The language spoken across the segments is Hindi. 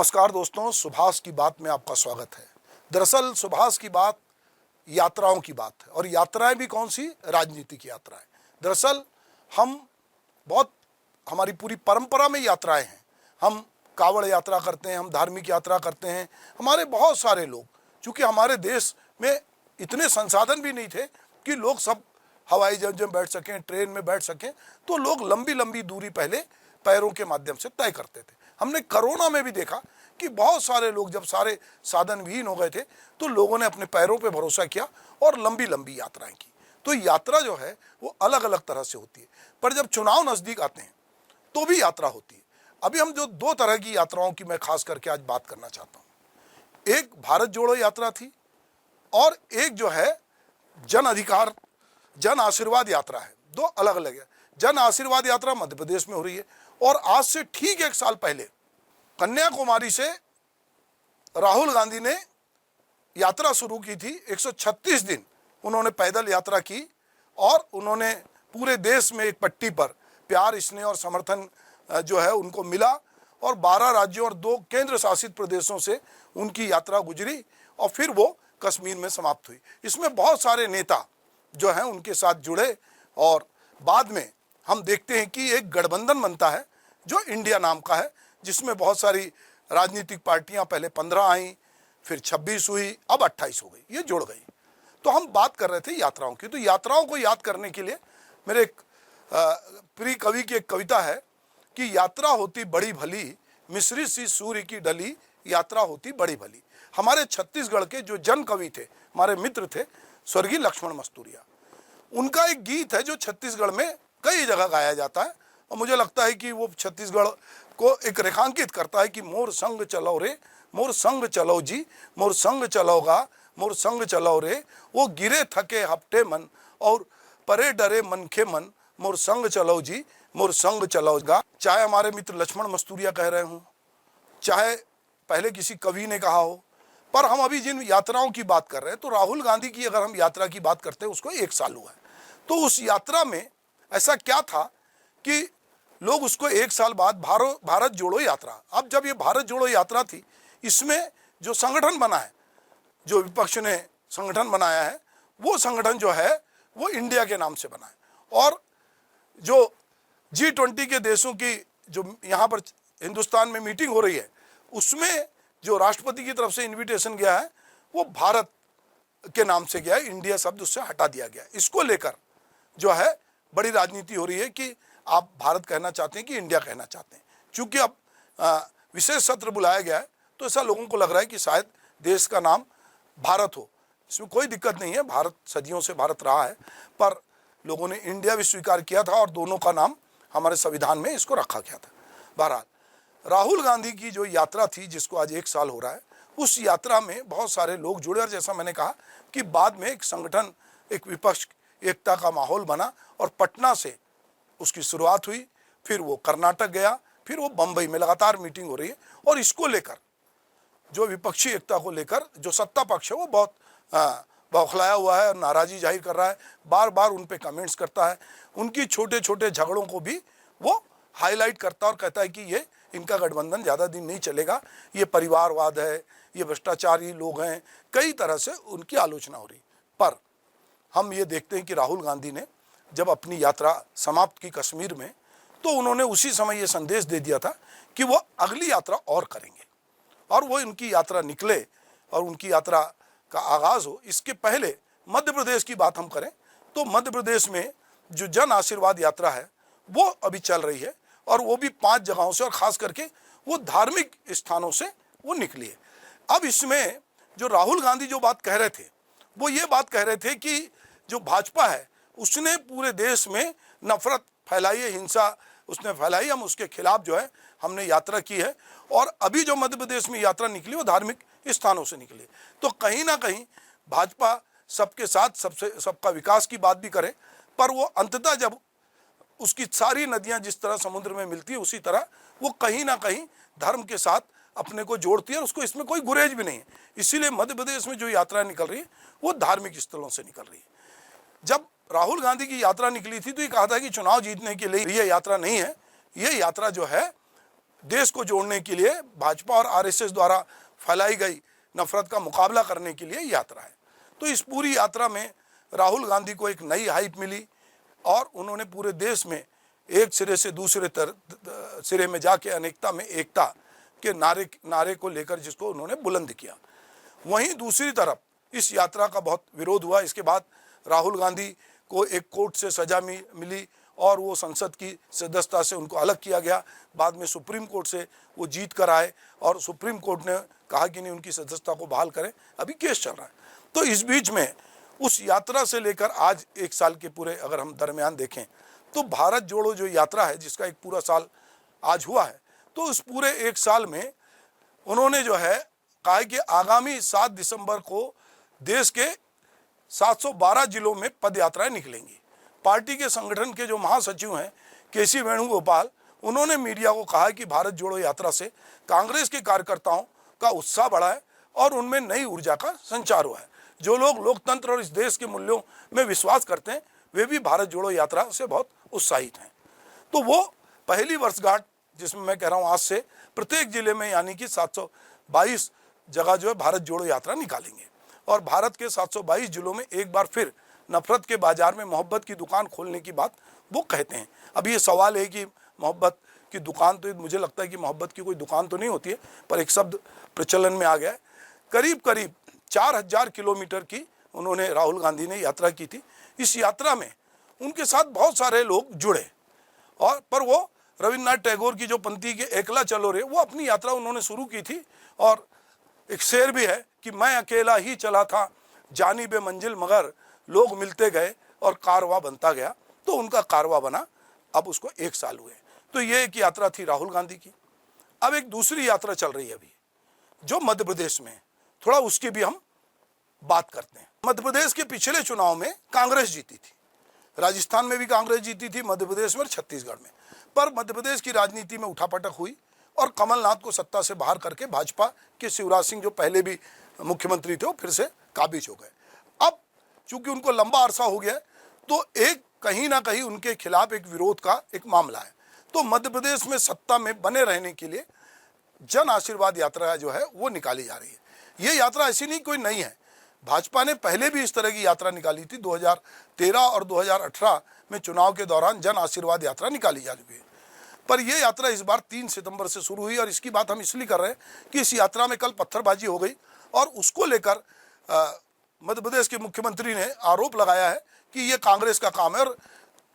नमस्कार दोस्तों, सुभाष की बात में आपका स्वागत है। दरअसल सुभाष की बात यात्राओं की बात है और यात्राएं भी कौन सी, राजनीतिक यात्राएं। दरअसल हमारी पूरी परंपरा में यात्राएं हैं। हम कावड़ यात्रा करते हैं, हम धार्मिक यात्रा करते हैं। हमारे बहुत सारे लोग, चूँकि हमारे देश में इतने संसाधन भी नहीं थे कि लोग सब हवाई जहाज में बैठ सकें, ट्रेन में बैठ सकें, तो लोग लंबी लंबी दूरी पहले पैरों के माध्यम से तय करते थे। हमने कोरोना में भी देखा कि बहुत सारे लोग जब सारे साधन विहीन हो गए थे तो लोगों ने अपने पैरों पे भरोसा किया और लंबी लंबी यात्राएं की। तो यात्रा जो है वो अलग अलग तरह से होती है, पर जब चुनाव नज़दीक आते हैं तो भी यात्रा होती है। अभी हम जो दो तरह की यात्राओं की मैं खास करके आज बात करना चाहता हूँ। एक भारत जोड़ो यात्रा थी और एक जो है जन आशीर्वाद यात्रा है। दो अलग अलग है। जन आशीर्वाद यात्रा मध्य प्रदेश में हो रही है और आज से ठीक एक साल पहले कन्याकुमारी से राहुल गांधी ने यात्रा शुरू की थी। 136 दिन उन्होंने पैदल यात्रा की और उन्होंने पूरे देश में एक पट्टी पर प्यार, स्नेह और समर्थन जो है उनको मिला और 12 राज्यों और 2 केंद्र शासित प्रदेशों से उनकी यात्रा गुजरी और फिर वो कश्मीर में समाप्त हुई। इसमें बहुत सारे नेता जो हैं उनके साथ जुड़े और बाद में हम देखते हैं कि एक गठबंधन बनता है जो इंडिया नाम का है, जिसमें बहुत सारी राजनीतिक पार्टियां, पहले 15 आई, फिर 26 हुई, अब 28 हो गई, ये जुड़ गई। तो हम बात कर रहे थे यात्राओं की। तो यात्राओं को याद करने के लिए मेरे एक प्रिय कवि की एक कविता है कि यात्रा होती बड़ी भली, मिस्री सी सूर्य की डली, यात्रा होती बड़ी भली। हमारे छत्तीसगढ़ के जो जन कवि थे, हमारे मित्र थे, स्वर्गीय लक्ष्मण मस्तूरिया, उनका एक गीत है जो छत्तीसगढ़ में कई जगह गाया जाता है और मुझे लगता है कि वो छत्तीसगढ़ को एक रेखांकित करता है कि मोर संग चलो रे, मोर संग चलो जी, मोर संग चलोगा, मोर संग चलो रे, वो गिरे थके हफ्ते मन और परे डरे मन के मन, मोर संग चलो जी, मोर संग चलोगा। चाहे हमारे मित्र लक्ष्मण मस्तूरिया कह रहे हों, चाहे पहले किसी कवि ने कहा हो, पर हम अभी जिन यात्राओं की बात कर रहे हैं, तो राहुल गांधी की अगर हम यात्रा की बात करते हैं, उसको 1 साल हुआ है। तो उस यात्रा में ऐसा क्या था कि लोग उसको 1 साल बाद भारत जोड़ो यात्रा, अब जब ये भारत जोड़ो यात्रा थी, इसमें जो संगठन बना है, जो विपक्ष ने संगठन बनाया है, वो संगठन जो है वो इंडिया के नाम से बना है और जो G20 के देशों की जो यहाँ पर हिंदुस्तान में मीटिंग हो रही है, उसमें जो राष्ट्रपति की तरफ से इन्विटेशन गया है वो भारत के नाम से गया है, इंडिया शब्द उससे हटा दिया गया। इसको लेकर जो है बड़ी राजनीति हो रही है कि आप भारत कहना चाहते हैं कि इंडिया कहना चाहते हैं। चूंकि अब विशेष सत्र बुलाया गया है तो ऐसा लोगों को लग रहा है कि शायद देश का नाम भारत हो। इसमें कोई दिक्कत नहीं है, भारत सदियों से भारत रहा है, पर लोगों ने इंडिया भी स्वीकार किया था और दोनों का नाम हमारे संविधान में इसको रखा गया था। बहरहाल राहुल गांधी की जो यात्रा थी, जिसको आज 1 साल हो रहा है, उस यात्रा में बहुत सारे लोग जुड़े और जैसा मैंने कहा कि बाद में एक संगठन, एक विपक्ष एकता का माहौल बना और पटना से उसकी शुरुआत हुई, फिर वो कर्नाटक गया, फिर वो बम्बई में लगातार मीटिंग हो रही है। और इसको लेकर जो विपक्षी एकता को लेकर जो सत्ता पक्ष है वो बहुत बौखलाया हुआ है और नाराज़गी जाहिर कर रहा है, बार बार उन पे कमेंट्स करता है, उनकी छोटे छोटे झगड़ों को भी वो हाईलाइट करता है और कहता है कि ये इनका गठबंधन ज़्यादा दिन नहीं चलेगा, ये परिवारवाद है, ये भ्रष्टाचारी लोग हैं, कई तरह से उनकी आलोचना हो रही। पर हम ये देखते हैं कि राहुल गांधी ने जब अपनी यात्रा समाप्त की कश्मीर में, तो उन्होंने उसी समय ये संदेश दे दिया था कि वो अगली यात्रा और करेंगे और वो उनकी यात्रा निकले और उनकी यात्रा का आगाज़ हो। इसके पहले मध्य प्रदेश की बात हम करें तो मध्य प्रदेश में जो जन आशीर्वाद यात्रा है वो अभी चल रही है और वो भी 5 जगहों से और ख़ास करके वो धार्मिक स्थानों से वो निकली है। अब इसमें जो राहुल गांधी जो बात कह रहे थे, वो ये बात कह रहे थे कि जो भाजपा है उसने पूरे देश में नफरत फैलाई है, हिंसा उसने फैलाई, हम उसके खिलाफ जो है हमने यात्रा की है। और अभी जो मध्य प्रदेश में यात्रा निकली वो धार्मिक स्थानों से निकली। तो कहीं ना कहीं भाजपा सबके साथ सबका विकास की बात भी करे, पर वो अंततः जब उसकी सारी नदियां जिस तरह समुद्र में मिलती है, उसी तरह वो कहीं ना कहीं धर्म के साथ अपने को जोड़ती है और उसको इसमें कोई गुरेज भी नहीं है। इसीलिए मध्य प्रदेश में जो यात्रा निकल रही है वो धार्मिक स्थलों से निकल रही है। जब राहुल गांधी की यात्रा निकली थी तो ये कहा था कि चुनाव जीतने के लिए ये यात्रा नहीं है, ये यात्रा जो है देश को जोड़ने के लिए भाजपा और आरएसएस द्वारा फैलाई गई नफरत का मुकाबला करने के लिए यात्रा है। तो इस पूरी यात्रा में राहुल गांधी को एक नई हाइप मिली और उन्होंने पूरे देश में एक सिरे से दूसरे सिरे में जाके अनेकता में एकता के नारे को लेकर जिसको उन्होंने बुलंद किया। वहीं दूसरी तरफ इस यात्रा का बहुत विरोध हुआ। इसके बाद राहुल गांधी को एक कोर्ट से सजा मिली और वो संसद की सदस्यता से उनको अलग किया गया। बाद में सुप्रीम कोर्ट से वो जीत कर आए और सुप्रीम कोर्ट ने कहा कि नहीं, उनकी सदस्यता को बहाल करें, अभी केस चल रहा है। तो इस बीच में उस यात्रा से लेकर आज एक साल के पूरे अगर हम दरमियान देखें तो भारत जोड़ो जो यात्रा है जिसका एक पूरा साल आज हुआ है, तो उस पूरे एक साल में उन्होंने जो है कहा कि आगामी 7 दिसंबर को देश के 712 जिलों में पद यात्राएं निकलेंगी। पार्टी के संगठन के जो महासचिव हैं केसी वेणुगोपाल, उन्होंने मीडिया को कहा कि भारत जोड़ो यात्रा से कांग्रेस के कार्यकर्ताओं का उत्साह बढ़ा है और उनमें नई ऊर्जा का संचार हुआ है। जो लोग लोकतंत्र और इस देश के मूल्यों में विश्वास करते हैं वे भी भारत जोड़ो यात्रा से बहुत उत्साहित हैं। तो वो पहली वर्षगांठ जिसमें मैं कह रहा हूँ आज से प्रत्येक जिले में यानी कि 722 जगह जो है भारत जोड़ो यात्रा निकालेंगे और भारत के 722 जिलों में एक बार फिर नफरत के बाजार में मोहब्बत की दुकान खोलने की बात वो कहते हैं। अब ये सवाल है कि मोहब्बत की दुकान, तो मुझे लगता है कि मोहब्बत की कोई दुकान तो नहीं होती है, पर एक शब्द प्रचलन में आ गया है। करीब करीब 4000 किलोमीटर की उन्होंने राहुल गांधी ने यात्रा की थी। इस यात्रा में उनके साथ बहुत सारे लोग जुड़े और पर वो रविन्द्रनाथ टैगोर की जो पंक्ति के एकला चलो रे, वो अपनी यात्रा उन्होंने शुरू की थी और एक शेर भी है कि मैं अकेला ही चला था जानिबे मंजिल मगर लोग मिलते गए और कारवां बनता गया। तो उनका कारवां बना, अब उसको 1 साल हुए। तो ये एक यात्रा थी राहुल गांधी की। अब एक दूसरी यात्रा चल रही है अभी जो मध्य प्रदेश में, थोड़ा उसकी भी हम बात करते हैं। मध्य प्रदेश के पिछले चुनाव में कांग्रेस जीती थी, राजस्थान में भी कांग्रेस जीती थी, मध्य प्रदेश में और छत्तीसगढ़ में। पर मध्य प्रदेश की राजनीति में उठापटक हुई और कमलनाथ को सत्ता से बाहर करके भाजपा के शिवराज सिंह जो पहले भी मुख्यमंत्री थे वो फिर से काबिज हो गए। अब चूंकि उनको लंबा अरसा हो गया तो एक कहीं ना कहीं उनके खिलाफ एक विरोध का एक मामला है। तो मध्य प्रदेश में सत्ता में बने रहने के लिए जन आशीर्वाद यात्रा जो है वो निकाली जा रही है। ये यात्रा ऐसी नहीं कोई नई है, भाजपा ने पहले भी इस तरह की यात्रा निकाली थी। 2013 और 2018 में चुनाव के दौरान जन आशीर्वाद यात्रा निकाली जा चुकी है, पर यह यात्रा इस बार 3 सितंबर से शुरू हुई और इसकी बात हम इसलिए कर रहे हैं कि इस यात्रा में कल पत्थरबाजी हो गई और उसको लेकर मध्य प्रदेश के मुख्यमंत्री ने आरोप लगाया है कि ये कांग्रेस का काम है और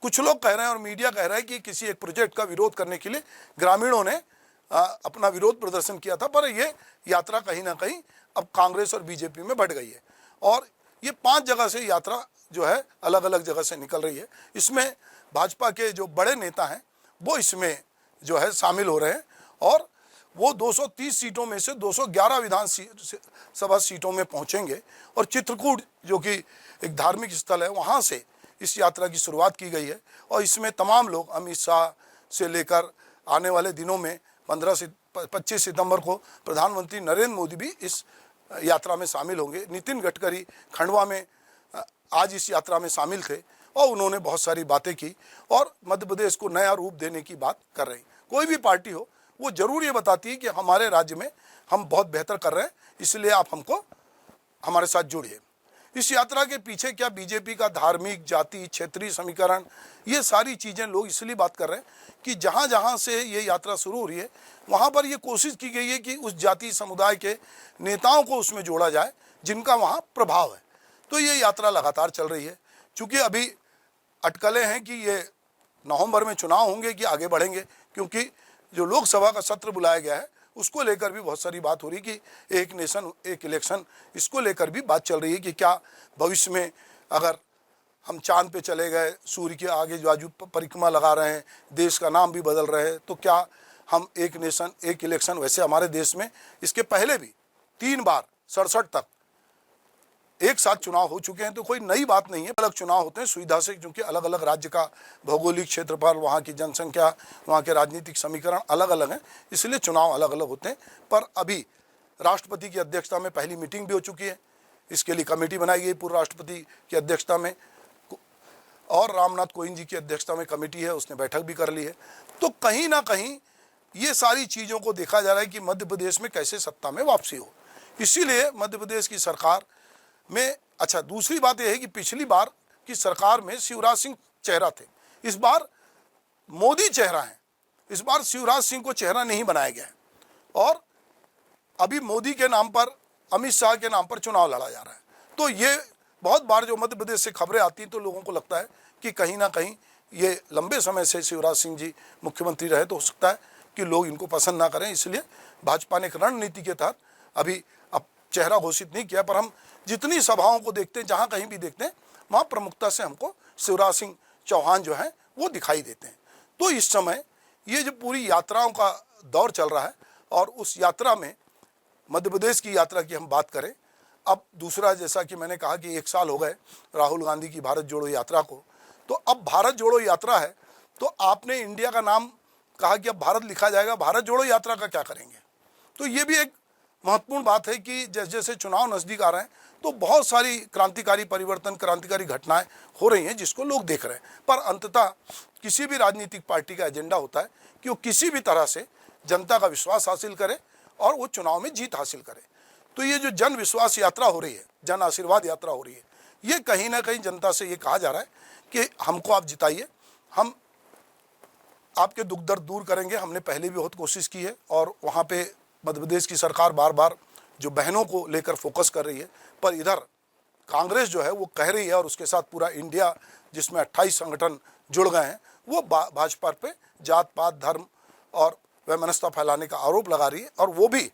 कुछ लोग कह रहे हैं और मीडिया कह रहा है कि किसी एक प्रोजेक्ट का विरोध करने के लिए ग्रामीणों ने अपना विरोध प्रदर्शन किया था। पर यह यात्रा कहीं ना कहीं अब कांग्रेस और बीजेपी में बढ़ गई है और ये 5 जगह से यात्रा जो है अलग अलग जगह से निकल रही है। इसमें भाजपा के जो बड़े नेता हैं वो इसमें जो है शामिल हो रहे हैं और वो 230 सीटों में से 211 विधानसभा सीटों में पहुंचेंगे और चित्रकूट जो कि एक धार्मिक स्थल है वहां से इस यात्रा की शुरुआत की गई है और इसमें तमाम लोग अमित शाह से लेकर आने वाले दिनों में 25 सितंबर को प्रधानमंत्री नरेंद्र मोदी भी इस यात्रा में शामिल होंगे। नितिन गडकरी खंडवा में आज इस यात्रा में शामिल थे और उन्होंने बहुत सारी बातें की और मध्य प्रदेश को नया रूप देने की बात कर रहे हैं। कोई भी पार्टी हो वो जरूर ये बताती है कि हमारे राज्य में हम बहुत बेहतर कर रहे हैं, इसलिए आप हमको हमारे साथ जुड़िए। इस यात्रा के पीछे क्या बीजेपी का धार्मिक, जाति, क्षेत्रीय समीकरण, ये सारी चीज़ें लोग इसलिए बात कर रहे हैं कि जहाँ जहाँ से ये यात्रा शुरू हो रही है वहाँ पर ये कोशिश की गई है कि उस जाति समुदाय के नेताओं को उसमें जोड़ा जाए जिनका वहाँ प्रभाव है। तो ये यात्रा लगातार चल रही है। चूँकि अभी अटकलें हैं कि ये नवंबर में चुनाव होंगे कि आगे बढ़ेंगे, क्योंकि जो लोकसभा का सत्र बुलाया गया है उसको लेकर भी बहुत सारी बात हो रही है कि एक नेशन एक इलेक्शन, इसको लेकर भी बात चल रही है कि क्या भविष्य में अगर हम चांद पे चले गए, सूर्य के आगे जो परिक्रमा लगा रहे हैं, देश का नाम भी बदल रहे हैं, तो क्या हम एक नेशन एक इलेक्शन, वैसे हमारे देश में इसके पहले भी 3 बार 67 तक एक साथ चुनाव हो चुके हैं, तो कोई नई बात नहीं है। अलग चुनाव होते हैं सुविधा से, क्योंकि अलग अलग राज्य का भौगोलिक क्षेत्रफल, वहाँ की जनसंख्या, वहाँ के राजनीतिक समीकरण अलग अलग हैं, इसलिए चुनाव अलग अलग होते हैं। पर अभी राष्ट्रपति की अध्यक्षता में पहली मीटिंग भी हो चुकी है, इसके लिए कमेटी बनाई गई पूर्व राष्ट्रपति की अध्यक्षता में और रामनाथ कोविंद जी की अध्यक्षता में कमेटी है, उसने बैठक भी कर ली है। तो कहीं ना कहीं ये सारी चीज़ों को देखा जा रहा है कि मध्य प्रदेश में कैसे सत्ता में वापसी हो। इसीलिए मध्य प्रदेश की सरकार में, अच्छा दूसरी बात यह है कि पिछली बार की सरकार में शिवराज सिंह चेहरा थे, इस बार मोदी चेहरा है। इस बार शिवराज सिंह को चेहरा नहीं बनाया गया है और अभी मोदी के नाम पर, अमित शाह के नाम पर चुनाव लड़ा जा रहा है। तो ये बहुत बार जो मध्य प्रदेश से खबरें आती हैं तो लोगों को लगता है कि कहीं ना कहीं ये लंबे समय से शिवराज सिंह जी मुख्यमंत्री रहे, तो हो सकता है कि लोग इनको पसंद ना करें। इसलिए भाजपा ने एक रणनीति के तहत अभी अब चेहरा घोषित नहीं किया, पर हम जितनी सभाओं को देखते हैं, जहाँ कहीं भी देखते हैं, वहाँ प्रमुखता से हमको शिवराज सिंह चौहान जो हैं वो दिखाई देते हैं। तो इस समय ये जो पूरी यात्राओं का दौर चल रहा है और उस यात्रा में मध्य प्रदेश की यात्रा की हम बात करें, अब दूसरा, जैसा कि मैंने कहा कि 1 साल हो गए राहुल गांधी की भारत जोड़ो यात्रा को, तो अब भारत जोड़ो यात्रा है तो आपने इंडिया का नाम कहा कि अब भारत लिखा जाएगा, भारत जोड़ो यात्रा का क्या करेंगे? तो ये भी एक महत्वपूर्ण बात है कि जैसे जैसे चुनाव नज़दीक आ रहे हैं तो बहुत सारी क्रांतिकारी परिवर्तन, क्रांतिकारी घटनाएं हो रही हैं जिसको लोग देख रहे हैं। पर अंततः किसी भी राजनीतिक पार्टी का एजेंडा होता है कि वो किसी भी तरह से जनता का विश्वास हासिल करे और वो चुनाव में जीत हासिल करे। तो ये जो जन विश्वास यात्रा हो रही है, जन आशीर्वाद यात्रा हो रही है, ये कहीं ना कहीं जनता से ये कहा जा रहा है कि हमको आप जिताइए, हम आपके दुख दर्द दूर करेंगे। हमने पहले भी बहुत कोशिश की है और वहाँ पे मध्य प्रदेश की सरकार बार बार जो बहनों को लेकर फोकस कर रही है, पर इधर कांग्रेस जो है वो कह रही है और उसके साथ पूरा इंडिया जिसमें 28 संगठन जुड़ गए हैं, वो भाजपा पे जात पात, धर्म और वैमनस्यता फैलाने का आरोप लगा रही है और वो भी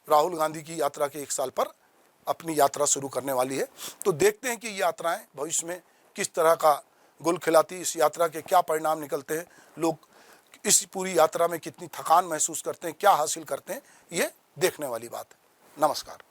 राहुल गांधी की यात्रा के 1 साल पर अपनी यात्रा शुरू करने वाली है। तो देखते हैं कि ये यात्राएं भविष्य में किस तरह का गुल खिलाती, इस यात्रा के क्या परिणाम निकलते हैं, लोग इस पूरी यात्रा में कितनी थकान महसूस करते हैं, क्या हासिल करते हैं, ये देखने वाली बात है। नमस्कार।